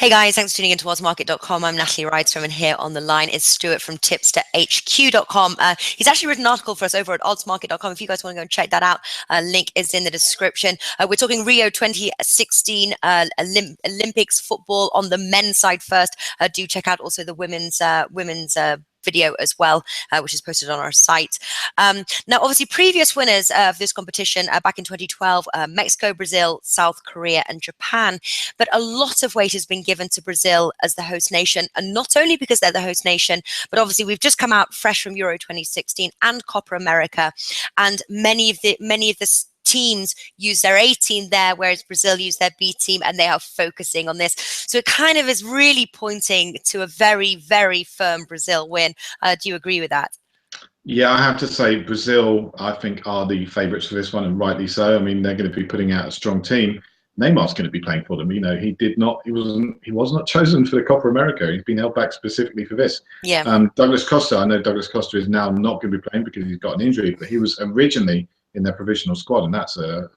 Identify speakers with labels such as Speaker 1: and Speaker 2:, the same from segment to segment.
Speaker 1: Hey guys, thanks for tuning into Oddsmarket.com. I'm Natalie Rydstrom, and here on the line is Stuart from tipsterhq.com. He's actually written an article for us over at Oddsmarket.com. If you guys want to go and check that out, link is in the description. We're talking Rio 2016 Olympics football on the men's side first. Do check out also the women's video as well, which is posted on our site. Now, obviously, previous winners of this competition back in 2012, Mexico, Brazil, South Korea, and Japan. But a lot of weight has been given to Brazil as the host nation, and not only because they're the host nation, but obviously we've just come out fresh from Euro 2016 and Copa America, and many of the teams use their A team there, whereas Brazil use their B team, and they are focusing on this. So it kind of is really pointing to a very, very firm Brazil win. Do you agree with that?
Speaker 2: Yeah, I have to say Brazil, I think, are the favourites for this one, and rightly so. I mean, they're going to be putting out a strong team. Neymar's going to be playing for them. You know, he was not chosen for the Copa America. He's been held back specifically for this.
Speaker 1: Yeah.
Speaker 2: Douglas Costa, I know Douglas Costa is now not going to be playing because he's got an injury, but he was originally in their provisional squad, and that's a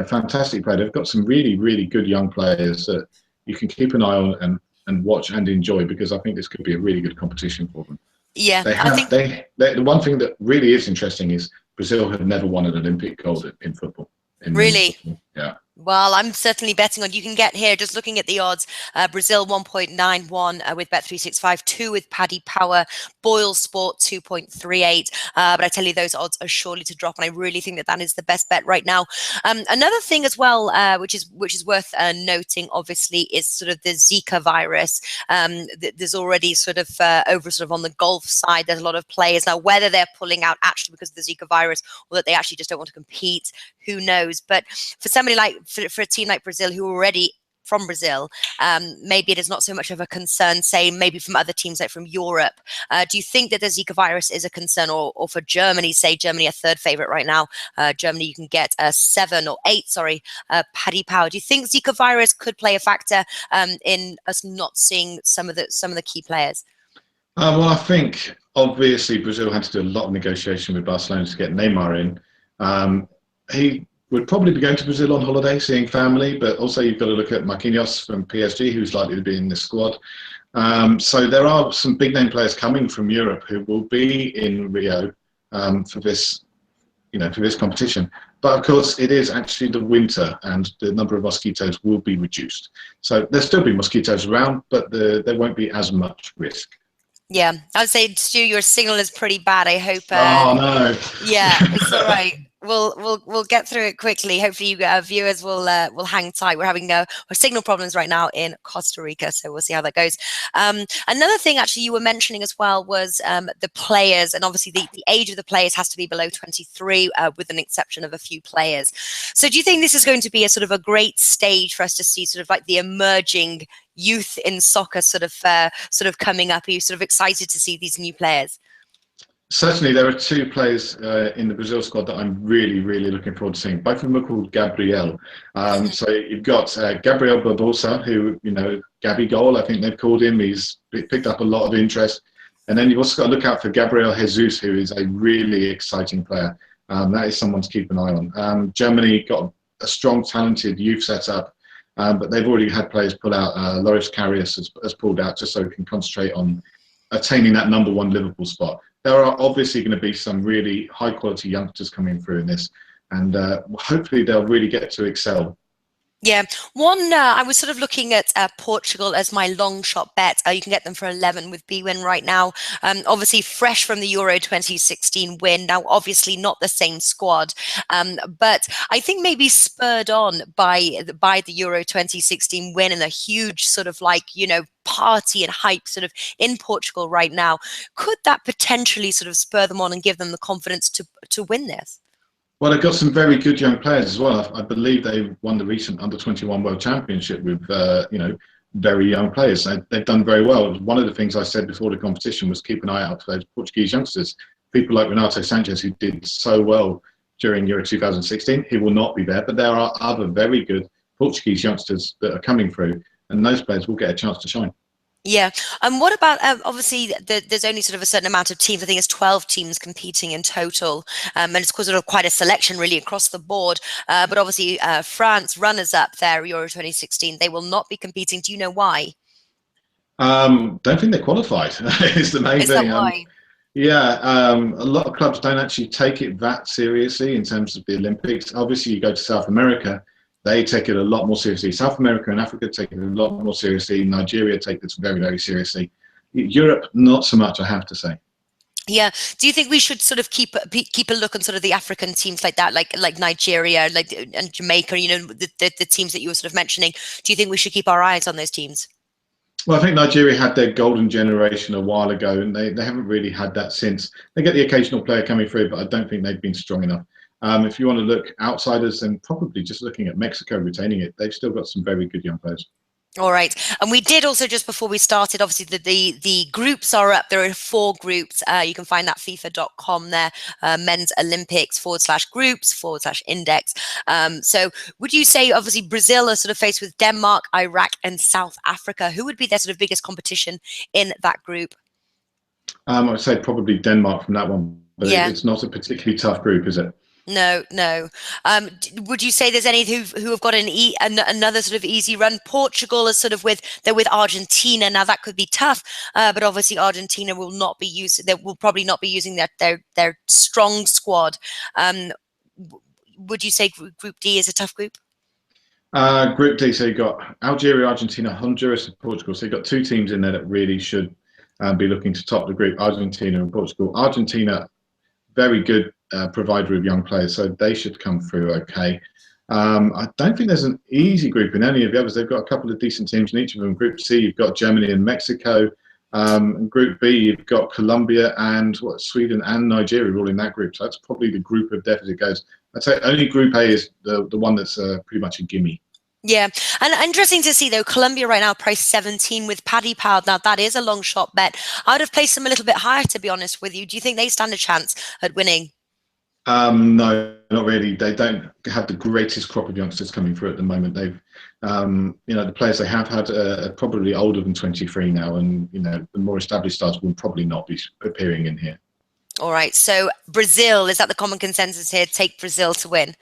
Speaker 2: fantastic player. They've got some really, really good young players that you can keep an eye on and watch and enjoy, because I think this could be a really good competition for them.
Speaker 1: Yeah,
Speaker 2: the one thing that really is interesting is Brazil have never won an Olympic gold in football.
Speaker 1: Really?
Speaker 2: Football. Yeah.
Speaker 1: Well, I'm certainly betting on. You can get here just looking at the odds. Brazil 1.91 with Bet365, 2 with Paddy Power, Boyle Sport 2.38. But I tell you, those odds are surely to drop, and I really think that is the best bet right now. Another thing as well, which is worth noting, obviously, is sort of the Zika virus. There's already sort of on the golf side, there's a lot of players now. Whether they're pulling out actually because of the Zika virus, or that they actually just don't want to compete, who knows? But for somebody like for a team like Brazil, who are already from Brazil, maybe it is not so much of a concern, say maybe from other teams like from Europe. Do you think that the Zika virus is a concern, or for Germany, say Germany a third favorite right now? Germany, you can get 7 or 8, Paddy Power. Do you think Zika virus could play a factor in us not seeing some of the key players?
Speaker 2: Well, I think obviously Brazil had to do a lot of negotiation with Barcelona to get Neymar in. He would probably be going to Brazil on holiday, seeing family, but also you've got to look at Marquinhos from PSG, who's likely to be in this squad. So there are some big name players coming from Europe who will be in Rio for this competition. But of course, it is actually the winter, and the number of mosquitoes will be reduced. So there'll still be mosquitoes around, but there won't be as much risk.
Speaker 1: Yeah, I would say, Stu, your signal is pretty bad. I hope.
Speaker 2: Oh no.
Speaker 1: Yeah, it's all right. We'll get through it quickly. Hopefully, you viewers will hang tight. We're having signal problems right now in Costa Rica, so we'll see how that goes. Another thing, actually, you were mentioning as well was the players, and obviously the age of the players has to be below 23, with an exception of a few players. So, do you think this is going to be a sort of a great stage for us to see sort of like the emerging youth in soccer sort of coming up? Are you sort of excited to see these new players?
Speaker 2: Certainly, there are 2 players in the Brazil squad that I'm really, really looking forward to seeing. Both of them are called Gabriel. So you've got Gabriel Barbosa, who, Gabby Goal, I think they've called him. He's picked up a lot of interest. And then you've also got to look out for Gabriel Jesus, who is a really exciting player. That is someone to keep an eye on. Germany got a strong, talented youth setup, but they've already had players pull out. Loris Karius has pulled out just so we can concentrate on attaining that #1 Liverpool spot. There are obviously going to be some really high-quality youngsters coming through in this, and hopefully they'll really get to excel.
Speaker 1: Yeah, I was sort of looking at Portugal as my long shot bet. You can get them for 11 with BWin right now. Obviously fresh from the Euro 2016 win. Now, obviously not the same squad, but I think maybe spurred on by the Euro 2016 win and a huge sort of party and hype sort of in Portugal right now. Could that potentially sort of spur them on and give them the confidence to win this?
Speaker 2: Well, they've got some very good young players as well. I believe they won the recent Under-21 World Championship with, very young players. They've done very well. One of the things I said before the competition was keep an eye out for those Portuguese youngsters. People like Renato Sanchez, who did so well during Euro 2016. He will not be there, but there are other very good Portuguese youngsters that are coming through, and those players will get a chance to shine.
Speaker 1: Yeah. And what about, obviously, there's only sort of a certain amount of teams. I think it's 12 teams competing in total. And it's sort of quite a selection really across the board. But obviously, France, runners up there, Euro 2016, they will not be competing. Do you know why?
Speaker 2: Don't think they qualified. Is the main
Speaker 1: Is that
Speaker 2: thing.
Speaker 1: why?
Speaker 2: Yeah, a lot of clubs don't actually take it that seriously in terms of the Olympics. Obviously, you go to South America, they take it a lot more seriously. South America and Africa take it a lot more seriously. Nigeria take this very, very seriously. Europe, not so much, I have to say.
Speaker 1: Yeah. Do you think we should sort of keep a look on sort of the African teams like that, like Nigeria, like and Jamaica? You know, the teams that you were sort of mentioning. Do you think we should keep our eyes on those teams?
Speaker 2: Well, I think Nigeria had their golden generation a while ago, and they haven't really had that since. They get the occasional player coming through, but I don't think they've been strong enough. If you want to look outsiders, then probably just looking at Mexico retaining it, they've still got some very good young players.
Speaker 1: All right. And we did also, just before we started, obviously the groups are up. There are 4 groups. You can find that FIFA.com there, men's Olympics /groups/index. So would you say, obviously, Brazil are sort of faced with Denmark, Iraq, and South Africa? Who would be their sort of biggest competition in that group?
Speaker 2: I'd say probably Denmark from that one, but
Speaker 1: Yeah.
Speaker 2: it's not a particularly tough group, is it?
Speaker 1: No, no. Would you say there's any who have got another sort of easy run? Portugal is sort of they're with Argentina now. That could be tough, but obviously Argentina will not be using. They will probably not be using their strong squad. Would you say Group D is a tough group?
Speaker 2: Group D, so you've got Algeria, Argentina, Honduras, and Portugal. So you've got 2 teams in there that really should be looking to top the group, Argentina and Portugal. Argentina, very good provider of young players, so they should come through okay. I don't think there's an easy group in any of the others. They've got a couple of decent teams in each of them. Group C, you've got Germany and Mexico. Group B, you've got Colombia and Sweden and Nigeria all in that group. So that's probably the group of death as it goes. I'd say only Group A is the one that's pretty much a gimme.
Speaker 1: Yeah, and interesting to see though, Colombia right now priced 17 with Paddy Power. Now that is a long shot bet. I would have placed them a little bit higher, to be honest with you. Do you think they stand a chance at winning?
Speaker 2: No, not really. They don't have the greatest crop of youngsters coming through at the moment. They've, the players they have had are probably older than 23 now, and the more established stars will probably not be appearing in here.
Speaker 1: All right. So Brazil, is that the common consensus here? Take Brazil to win.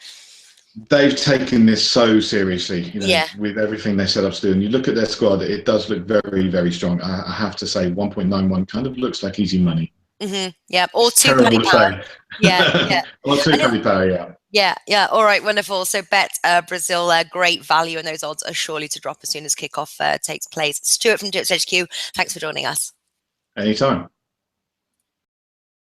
Speaker 2: They've taken this so seriously,
Speaker 1: Yeah.
Speaker 2: with everything they set up to do. And you look at their squad, it does look very, very strong. I have to say, 1.91 kind of looks like easy money.
Speaker 1: Yeah. Or
Speaker 2: It's
Speaker 1: two Paddy
Speaker 2: terrible to
Speaker 1: Power.
Speaker 2: say.
Speaker 1: Yeah. Yeah.
Speaker 2: Or two Paddy Power, yeah.
Speaker 1: Yeah. Yeah. All right. Wonderful. So bet Brazil, great value, and those odds are surely to drop as soon as kickoff takes place. Stuart from Dips HQ, thanks for joining us.
Speaker 2: Anytime.